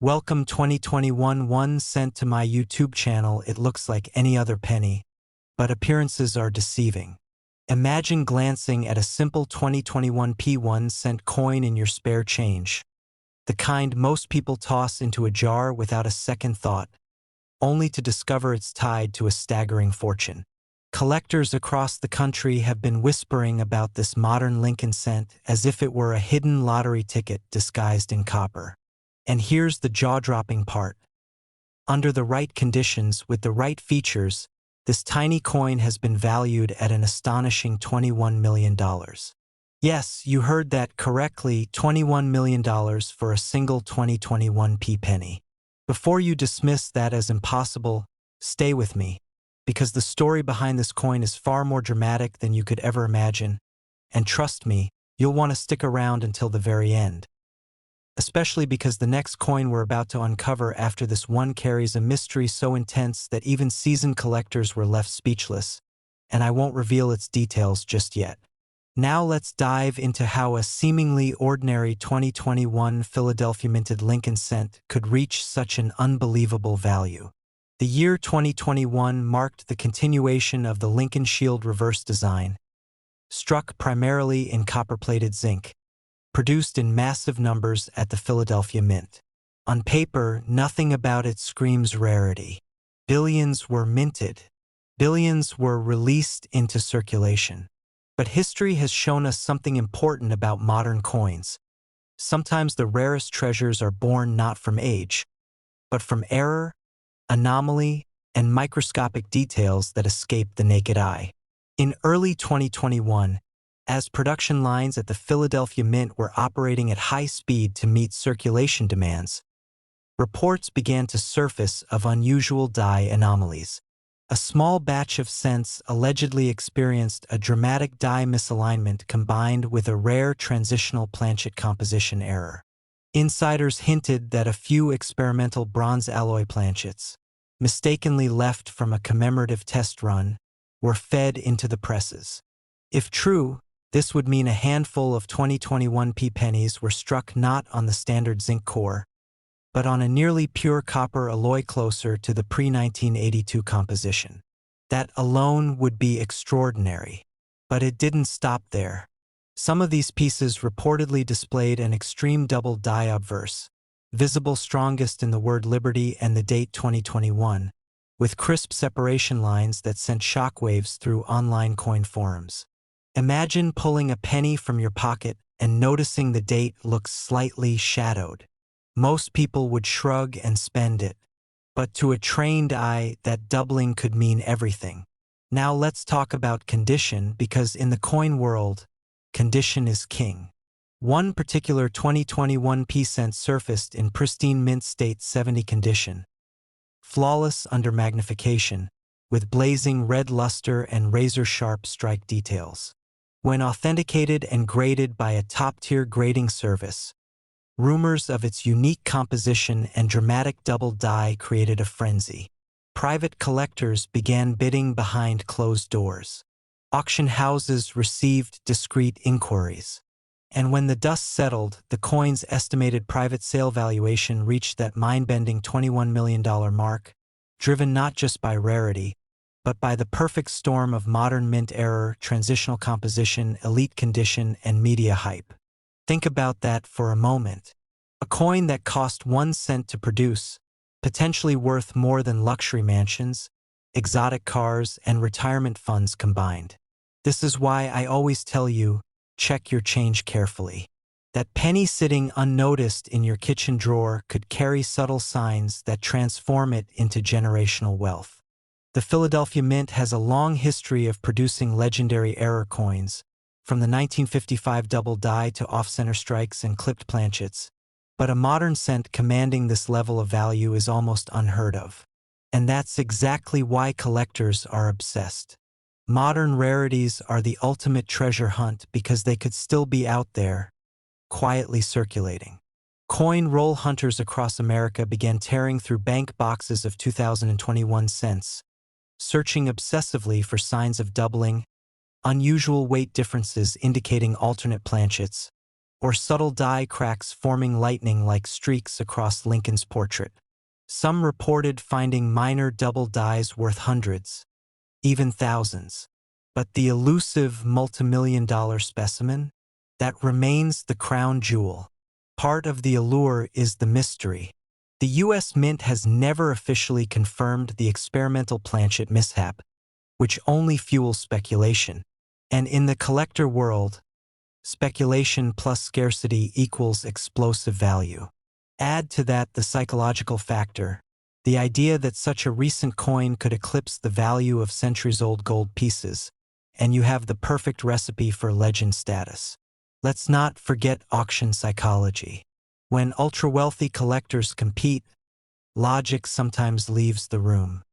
Welcome 2021 1 cent to my YouTube channel. It looks like any other penny, but appearances are deceiving. Imagine glancing at a simple 2021 1 cent coin in your spare change, the kind most people toss into a jar without a second thought, only to discover it's tied to a staggering fortune. Collectors across the country have been whispering about this modern Lincoln cent as if it were a hidden lottery ticket disguised in copper. And here's the jaw-dropping part. Under the right conditions, with the right features, this tiny coin has been valued at an astonishing $21 million. Yes, you heard that correctly, $21 million for a single 2021 penny. Before you dismiss that as impossible, stay with me, because the story behind this coin is far more dramatic than you could ever imagine, and trust me, you'll want to stick around until the very end. Especially because the next coin we're about to uncover after this one carries a mystery so intense that even seasoned collectors were left speechless, and I won't reveal its details just yet. Now let's dive into how a seemingly ordinary 2021 Philadelphia minted Lincoln cent could reach such an unbelievable value. The year 2021 marked the continuation of the Lincoln Shield reverse design, struck primarily in copper-plated zinc, produced in massive numbers at the Philadelphia Mint. On paper, nothing about it screams rarity. Billions were minted. Billions were released into circulation. But history has shown us something important about modern coins. Sometimes the rarest treasures are born not from age, but from error, anomaly, and microscopic details that escape the naked eye. In early 2021, as production lines at the Philadelphia Mint were operating at high speed to meet circulation demands, reports began to surface of unusual dye anomalies. A small batch of cents allegedly experienced a dramatic dye misalignment combined with a rare transitional planchet composition error. Insiders hinted that a few experimental bronze alloy planchets, mistakenly left from a commemorative test run, were fed into the presses. If true, this would mean a handful of 2021 pennies were struck not on the standard zinc core, but on a nearly pure copper alloy closer to the pre-1982 composition. That alone would be extraordinary. But it didn't stop there. Some of these pieces reportedly displayed an extreme double die obverse, visible strongest in the word Liberty and the date 2021, with crisp separation lines that sent shockwaves through online coin forums. Imagine pulling a penny from your pocket and noticing the date looks slightly shadowed. Most people would shrug and spend it, but to a trained eye, that doubling could mean everything. Now let's talk about condition, because in the coin world, condition is king. One particular 2021 cent surfaced in pristine mint state 70 condition, flawless under magnification, with blazing red luster and razor-sharp strike details. When authenticated and graded by a top-tier grading service, rumors of its unique composition and dramatic double die created a frenzy. Private collectors began bidding behind closed doors. Auction houses received discreet inquiries. And when the dust settled, the coin's estimated private sale valuation reached that mind-bending $21 million mark, driven not just by rarity, but by the perfect storm of modern mint error, transitional composition, elite condition, and media hype. Think about that for a moment. A coin that cost 1 cent to produce, potentially worth more than luxury mansions, exotic cars, and retirement funds combined. This is why I always tell you, check your change carefully. That penny sitting unnoticed in your kitchen drawer could carry subtle signs that transform it into generational wealth. The Philadelphia Mint has a long history of producing legendary error coins, from the 1955 double die to off-center strikes and clipped planchets, but a modern cent commanding this level of value is almost unheard of. And that's exactly why collectors are obsessed. Modern rarities are the ultimate treasure hunt because they could still be out there, quietly circulating. Coin roll hunters across America began tearing through bank boxes of 2021 cents, searching obsessively for signs of doubling, unusual weight differences indicating alternate planchets, or subtle die cracks forming lightning-like streaks across Lincoln's portrait. Some reported finding minor double dies worth hundreds, even thousands. But the elusive multimillion-dollar specimen? That remains the crown jewel. Part of the allure is the mystery. The U.S. Mint has never officially confirmed the experimental planchet mishap, which only fuels speculation. And in the collector world, speculation plus scarcity equals explosive value. Add to that the psychological factor, the idea that such a recent coin could eclipse the value of centuries-old gold pieces, and you have the perfect recipe for legend status. Let's not forget auction psychology. When ultra-wealthy collectors compete, logic sometimes leaves the room.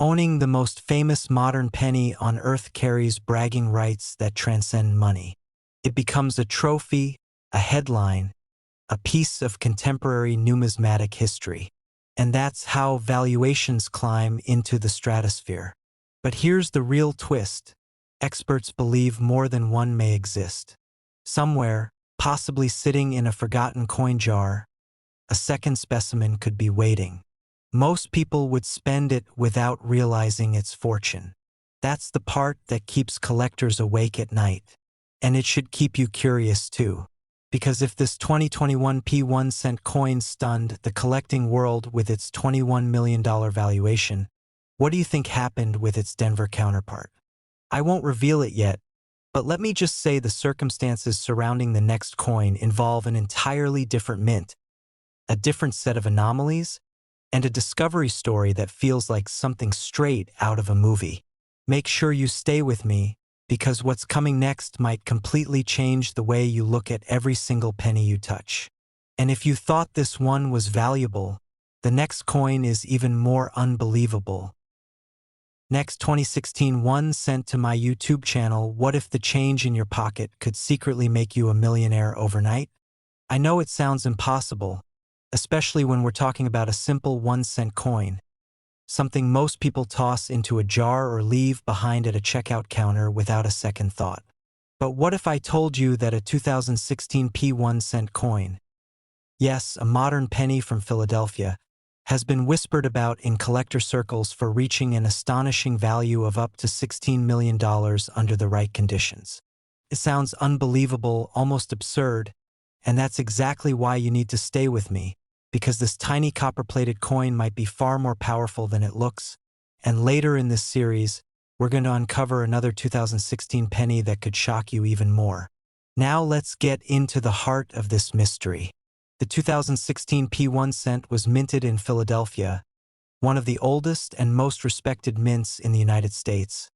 Owning the most famous modern penny on earth carries bragging rights that transcend money. It becomes a trophy, a headline, a piece of contemporary numismatic history. And that's how valuations climb into the stratosphere. But here's the real twist. Experts believe more than one may exist. Somewhere, possibly sitting in a forgotten coin jar, a second specimen could be waiting. Most people would spend it without realizing its fortune. That's the part that keeps collectors awake at night. And it should keep you curious too. Because if this 2021 P1 coin stunned the collecting world with its $21 million valuation, what do you think happened with its Denver counterpart? I won't reveal it yet, but let me just say the circumstances surrounding the next coin involve an entirely different mint, a different set of anomalies, and a discovery story that feels like something straight out of a movie. Make sure you stay with me, because what's coming next might completely change the way you look at every single penny you touch. And if you thought this one was valuable, the next coin is even more unbelievable. Next, 2016 1 cent to my YouTube channel. What if the change in your pocket could secretly make you a millionaire overnight? I know it sounds impossible, especially when we're talking about a simple 1-cent coin, something most people toss into a jar or leave behind at a checkout counter without a second thought. But what if I told you that a 2016 P1 coin, yes, a modern penny from Philadelphia, has been whispered about in collector circles for reaching an astonishing value of up to $16 million under the right conditions? It sounds unbelievable, almost absurd, and that's exactly why you need to stay with me, because this tiny copper-plated coin might be far more powerful than it looks, and later in this series, we're going to uncover another 2016 penny that could shock you even more. Now let's get into the heart of this mystery. The 2016 P1 was minted in Philadelphia, one of the oldest and most respected mints in the United States,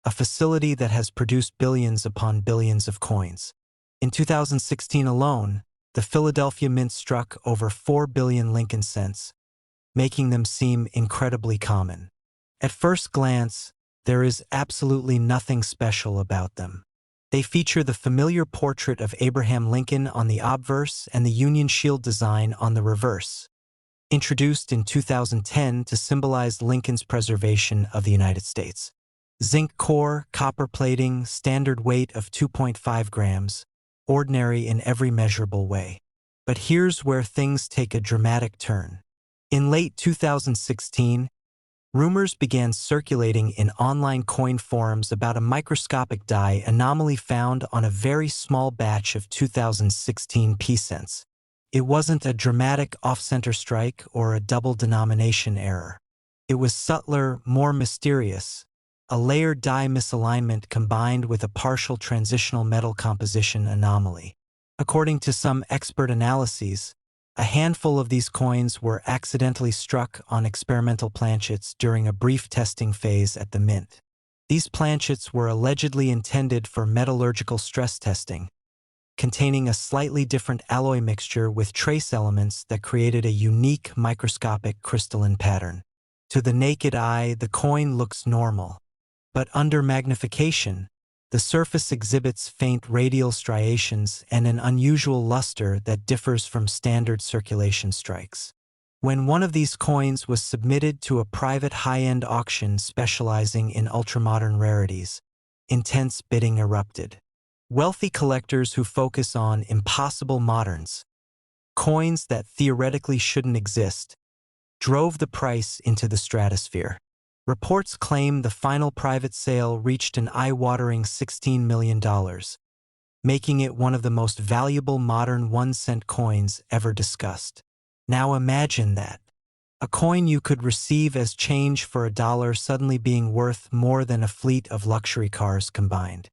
a facility that has produced billions upon billions of coins. In 2016 alone, the Philadelphia Mint struck over 4 billion Lincoln cents, making them seem incredibly common. At first glance, there is absolutely nothing special about them. They feature the familiar portrait of Abraham Lincoln on the obverse and the Union Shield design on the reverse, introduced in 2010 to symbolize Lincoln's preservation of the United States. Zinc core, copper plating, standard weight of 2.5 grams, ordinary in every measurable way. But here's where things take a dramatic turn. In late 2016, rumors began circulating in online coin forums about a microscopic die anomaly found on a very small batch of 2016 P-cents. It wasn't a dramatic off-center strike or a double denomination error. It was subtler, more mysterious, a layered die misalignment combined with a partial transitional metal composition anomaly. According to some expert analyses, a handful of these coins were accidentally struck on experimental planchets during a brief testing phase at the Mint. These planchets were allegedly intended for metallurgical stress testing, containing a slightly different alloy mixture with trace elements that created a unique microscopic crystalline pattern. To the naked eye, the coin looks normal, but under magnification, the surface exhibits faint radial striations and an unusual luster that differs from standard circulation strikes. When one of these coins was submitted to a private high-end auction specializing in ultramodern rarities, intense bidding erupted. Wealthy collectors who focus on impossible moderns, coins that theoretically shouldn't exist, drove the price into the stratosphere. Reports claim the final private sale reached an eye-watering $16 million, making it one of the most valuable modern 1-cent coins ever discussed. Now imagine that. A coin you could receive as change for $1 suddenly being worth more than a fleet of luxury cars combined.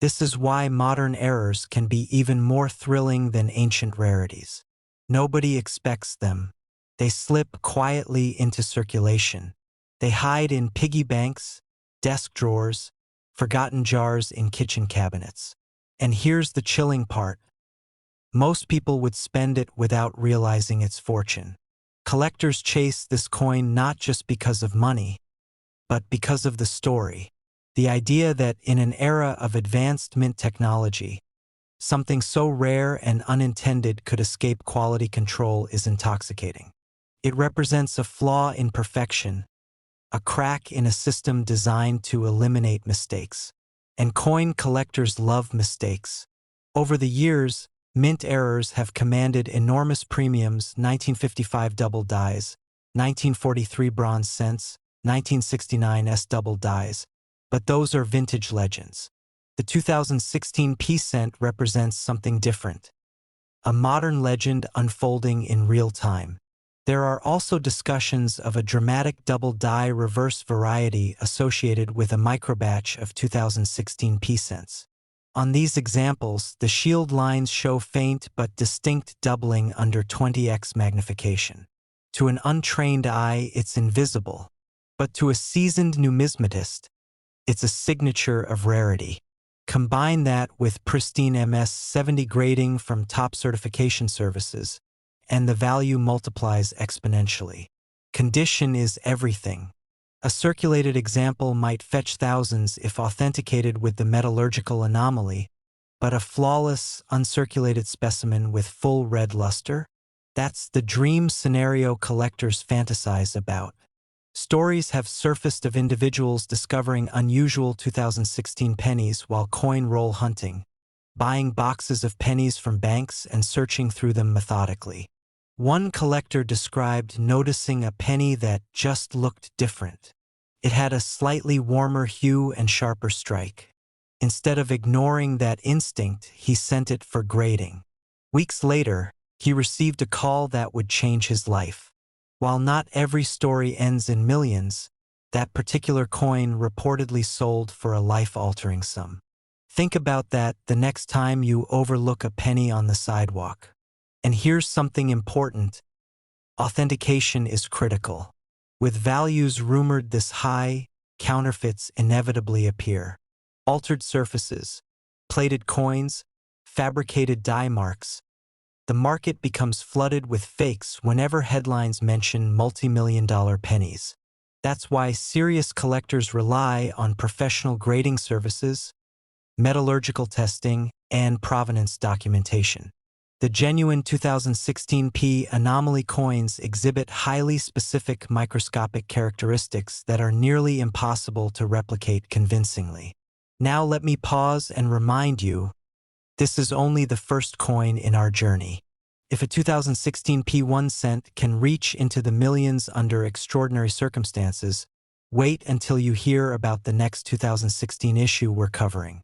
This is why modern errors can be even more thrilling than ancient rarities. Nobody expects them. They slip quietly into circulation. They hide in piggy banks, desk drawers, forgotten jars in kitchen cabinets. And here's the chilling part. Most people would spend it without realizing its fortune. Collectors chase this coin not just because of money, but because of the story. The idea that in an era of advanced mint technology, something so rare and unintended could escape quality control is intoxicating. It represents a flaw in perfection, a crack in a system designed to eliminate mistakes. And coin collectors love mistakes. Over the years, mint errors have commanded enormous premiums: 1955 double dies, 1943 bronze cents, 1969 double dies. But those are vintage legends. The 2016 p-cent represents something different. A modern legend unfolding in real time. There are also discussions of a dramatic double die reverse variety associated with a microbatch of 2016 p-cents. On these examples, the shield lines show faint but distinct doubling under 20x magnification. To an untrained eye, it's invisible, but to a seasoned numismatist, it's a signature of rarity. Combine that with pristine MS-70 grading from top certification services, and the value multiplies exponentially. Condition is everything. A circulated example might fetch thousands if authenticated with the metallurgical anomaly, but a flawless, uncirculated specimen with full red luster? That's the dream scenario collectors fantasize about. Stories have surfaced of individuals discovering unusual 2016 pennies while coin roll hunting, buying boxes of pennies from banks and searching through them methodically. One collector described noticing a penny that just looked different. It had a slightly warmer hue and sharper strike. Instead of ignoring that instinct, he sent it for grading. Weeks later, he received a call that would change his life. While not every story ends in millions, that particular coin reportedly sold for a life-altering sum. Think about that the next time you overlook a penny on the sidewalk. And here's something important. Authentication is critical. With values rumored this high, counterfeits inevitably appear. Altered surfaces, plated coins, fabricated die marks. The market becomes flooded with fakes whenever headlines mention multi-million-dollar pennies. That's why serious collectors rely on professional grading services, metallurgical testing, and provenance documentation. The genuine 2016 P anomaly coins exhibit highly specific microscopic characteristics that are nearly impossible to replicate convincingly. Now let me pause and remind you, this is only the first coin in our journey. If a 2016 P1 cent can reach into the millions under extraordinary circumstances, wait until you hear about the next 2016 issue we're covering.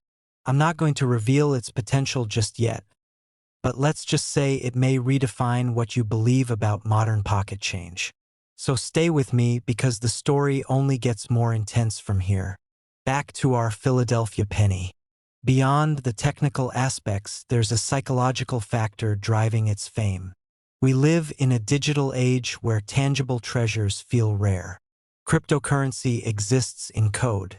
I'm not going to reveal its potential just yet, but let's just say it may redefine what you believe about modern pocket change. So stay with me because the story only gets more intense from here. Back to our Philadelphia penny. Beyond the technical aspects, there's a psychological factor driving its fame. We live in a digital age where tangible treasures feel rare. Cryptocurrency exists in code.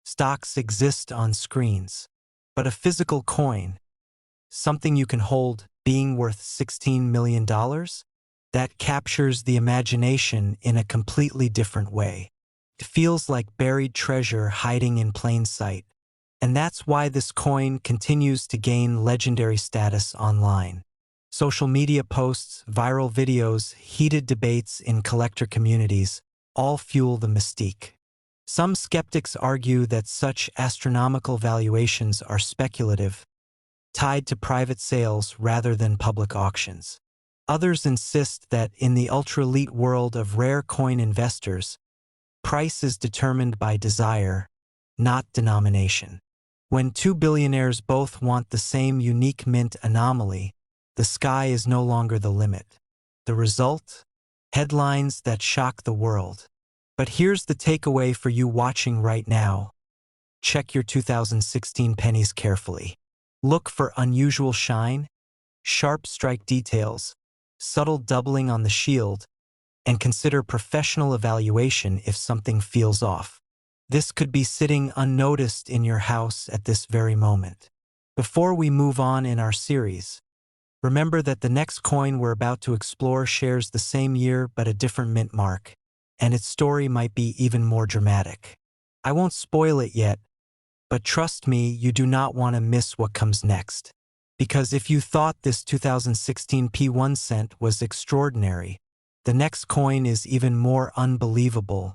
Stocks exist on screens. But a physical coin, something you can hold, being worth $16 million? That captures the imagination in a completely different way. It feels like buried treasure hiding in plain sight. And that's why this coin continues to gain legendary status online. Social media posts, viral videos, heated debates in collector communities all fuel the mystique. Some skeptics argue that such astronomical valuations are speculative, tied to private sales rather than public auctions. Others insist that in the ultra-elite world of rare coin investors, price is determined by desire, not denomination. When two billionaires both want the same unique mint anomaly, the sky is no longer the limit. The result? Headlines that shock the world. But here's the takeaway for you watching right now. Check your 2016 pennies carefully. Look for unusual shine, sharp strike details, subtle doubling on the shield, and consider professional evaluation if something feels off. This could be sitting unnoticed in your house at this very moment. Before we move on in our series, remember that the next coin we're about to explore shares the same year but a different mint mark, and its story might be even more dramatic. I won't spoil it yet, but trust me, you do not want to miss what comes next. Because if you thought this 2016 P1 cent was extraordinary, the next coin is even more unbelievable.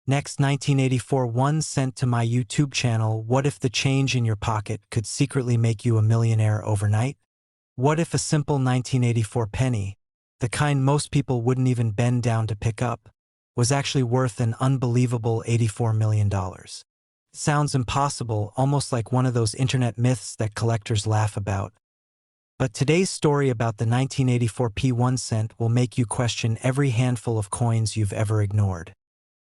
Next, 1984 1 cent to my YouTube channel. What if the change in your pocket could secretly make you a millionaire overnight? What if a simple 1984 penny, the kind most people wouldn't even bend down to pick up, was actually worth an unbelievable $84 million? It sounds impossible, almost like one of those internet myths that collectors laugh about. But today's story about the 1984 P1 cent will make you question every handful of coins you've ever ignored.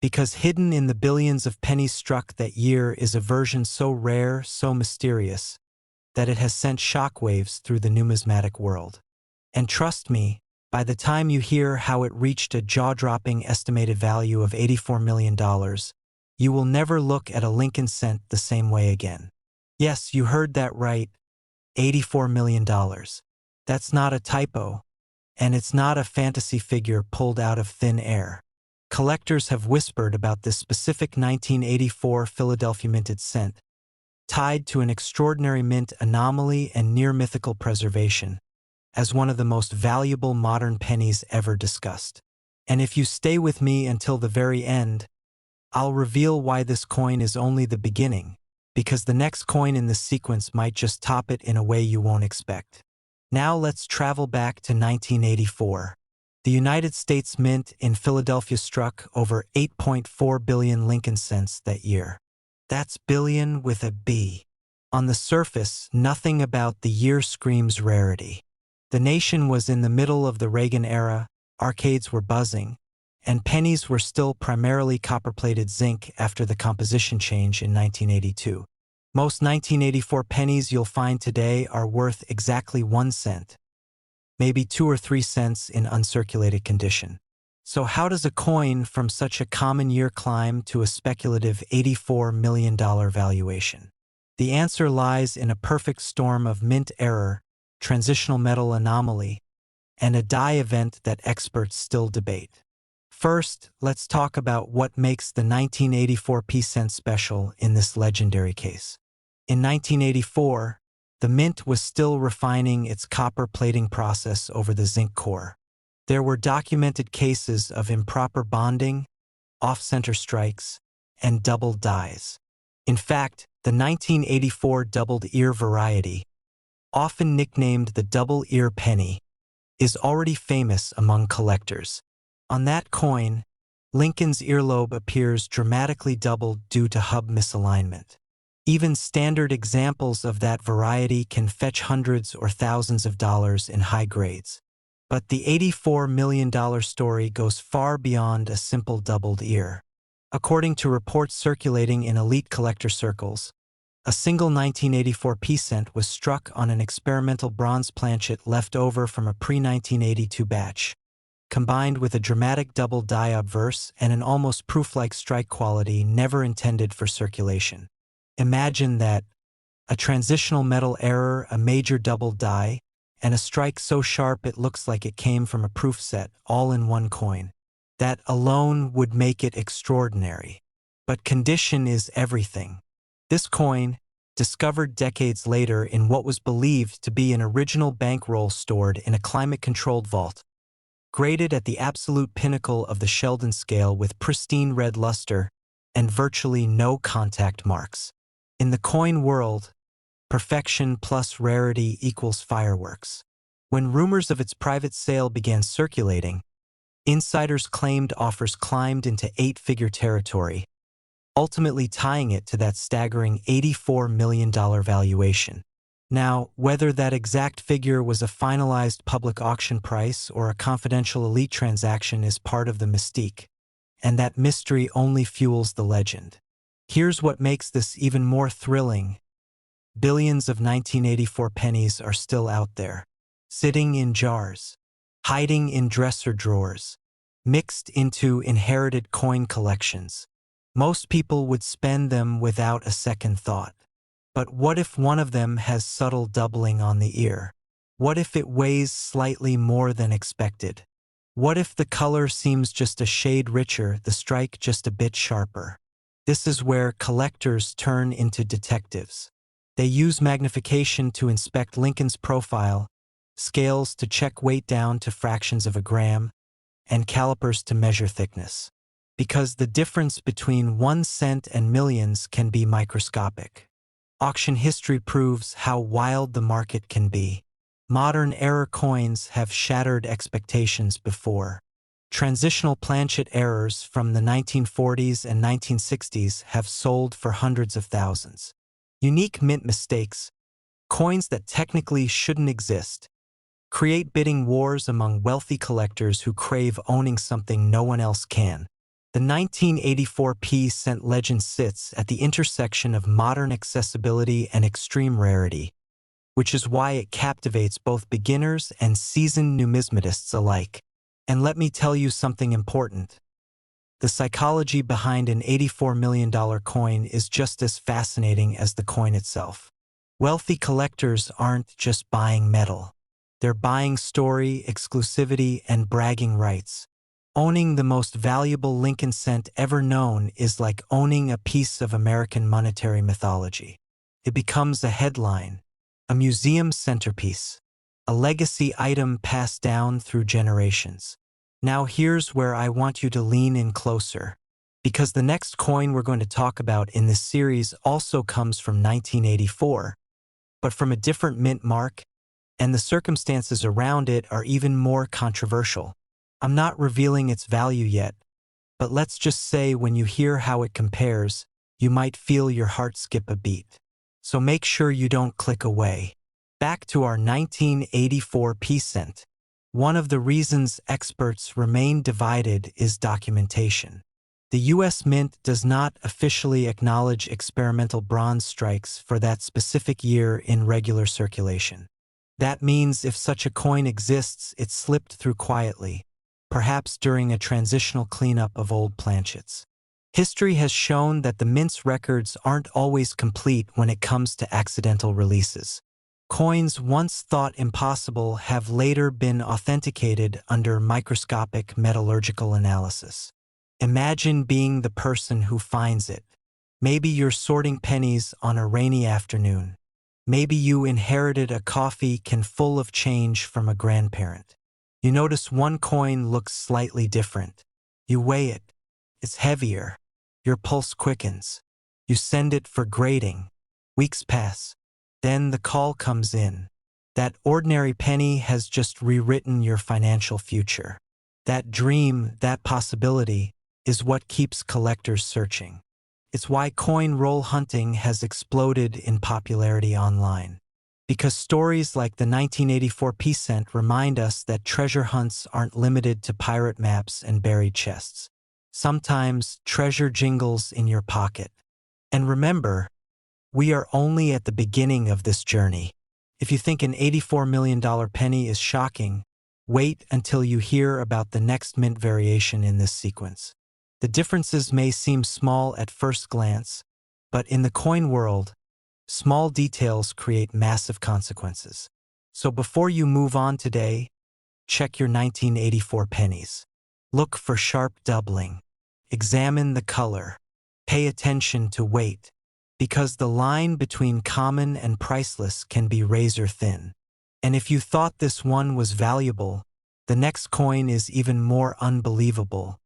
Because hidden in the billions of pennies struck that year is a version so rare, so mysterious, that it has sent shockwaves through the numismatic world. And trust me, by the time you hear how it reached a jaw-dropping estimated value of $84 million, you will never look at a Lincoln cent the same way again. Yes, you heard that right, $84 million. That's not a typo, and it's not a fantasy figure pulled out of thin air. Collectors have whispered about this specific 1984 Philadelphia minted cent, tied to an extraordinary mint anomaly and near-mythical preservation, as one of the most valuable modern pennies ever discussed. And if you stay with me until the very end, I'll reveal why this coin is only the beginning, because the next coin in this sequence might just top it in a way you won't expect. Now let's travel back to 1984. The United States Mint in Philadelphia struck over 8.4 billion Lincoln cents that year. That's billion with a B. On the surface, nothing about the year screams rarity. The nation was in the middle of the Reagan era, arcades were buzzing, and pennies were still primarily copper-plated zinc after the composition change in 1982. Most 1984 pennies you'll find today are worth exactly 1 cent. Maybe 2 or 3 cents in uncirculated condition. So how does a coin from such a common year climb to a speculative $84 million valuation? The answer lies in a perfect storm of mint error, transitional metal anomaly, and a die event that experts still debate. First, let's talk about what makes the 1984 P-cent special in this legendary case. In 1984, the mint was still refining its copper plating process over the zinc core. There were documented cases of improper bonding, off-center strikes, and doubled dies. In fact, the 1984 doubled ear variety, often nicknamed the double ear penny, is already famous among collectors. On that coin, Lincoln's earlobe appears dramatically doubled due to hub misalignment. Even standard examples of that variety can fetch hundreds or thousands of dollars in high grades. But the $84 million story goes far beyond a simple doubled ear. According to reports circulating in elite collector circles, a single 1984 P-cent was struck on an experimental bronze planchet left over from a pre-1982 batch, combined with a dramatic double die obverse and an almost proof-like strike quality never intended for circulation. Imagine that, a transitional metal error, a major double die, and a strike so sharp it looks like it came from a proof set, all in one coin. That alone would make it extraordinary. But condition is everything. This coin, discovered decades later in what was believed to be an original bankroll stored in a climate-controlled vault, graded at the absolute pinnacle of the Sheldon scale with pristine red luster and virtually no contact marks. In the coin world, Perfection plus rarity equals fireworks. When rumors of its private sale began circulating, insiders claimed offers climbed into eight-figure territory, ultimately tying it to that staggering $84 million valuation. Now, whether that exact figure was a finalized public auction price or a confidential elite transaction is part of the mystique, and that mystery only fuels the legend. Here's what makes this even more thrilling. Billions of 1984 pennies are still out there, sitting in jars, hiding in dresser drawers, mixed into inherited coin collections. Most people would spend them without a second thought. But what if one of them has subtle doubling on the ear? What if it weighs slightly more than expected? What if the color seems just a shade richer, the strike just a bit sharper? This is where collectors turn into detectives. They use magnification to inspect Lincoln's profile, scales to check weight down to fractions of a gram, and calipers to measure thickness. Because the difference between 1 cent and millions can be microscopic. Auction history proves how wild the market can be. Modern era coins have shattered expectations before. Transitional planchet errors from the 1940s and 1960s have sold for hundreds of thousands. Unique mint mistakes, coins that technically shouldn't exist, create bidding wars among wealthy collectors who crave owning something no one else can. The 1984 p-cent legend sits at the intersection of modern accessibility and extreme rarity, which is why it captivates both beginners and seasoned numismatists alike. And let me tell you something important. The psychology behind an $84 million coin is just as fascinating as the coin itself. Wealthy collectors aren't just buying metal. They're buying story, exclusivity, and bragging rights. Owning the most valuable Lincoln cent ever known is like owning a piece of American monetary mythology. It becomes a headline, a museum centerpiece, a legacy item passed down through generations. Now here's where I want you to lean in closer, because the next coin we're going to talk about in this series also comes from 1984, but from a different mint mark, and the circumstances around it are even more controversial. I'm not revealing its value yet, but let's just say when you hear how it compares, you might feel your heart skip a beat. So make sure you don't click away. Back to our 1984 p-cent. One of the reasons experts remain divided is documentation. The U.S. Mint does not officially acknowledge experimental bronze strikes for that specific year in regular circulation. That means if such a coin exists, it slipped through quietly, perhaps during a transitional cleanup of old planchets. History has shown that the Mint's records aren't always complete when it comes to accidental releases. Coins once thought impossible have later been authenticated under microscopic metallurgical analysis. Imagine being the person who finds it. Maybe you're sorting pennies on a rainy afternoon. Maybe you inherited a coffee can full of change from a grandparent. You notice one coin looks slightly different. You weigh it. It's heavier. Your pulse quickens. You send it for grading. Weeks pass. Then the call comes in. That ordinary penny has just rewritten your financial future. That dream, that possibility, is what keeps collectors searching. It's why coin roll hunting has exploded in popularity online. Because stories like the 1984 p-cent remind us that treasure hunts aren't limited to pirate maps and buried chests. Sometimes treasure jingles in your pocket. And remember, we are only at the beginning of this journey. If you think an $84 million penny is shocking, wait until you hear about the next mint variation in this sequence. The differences may seem small at first glance, but in the coin world, small details create massive consequences. So before you move on today, check your 1984 pennies. Look for sharp doubling. Examine the color. Pay attention to weight, because the line between common and priceless can be razor thin. And if you thought this one was valuable, the next coin is even more unbelievable.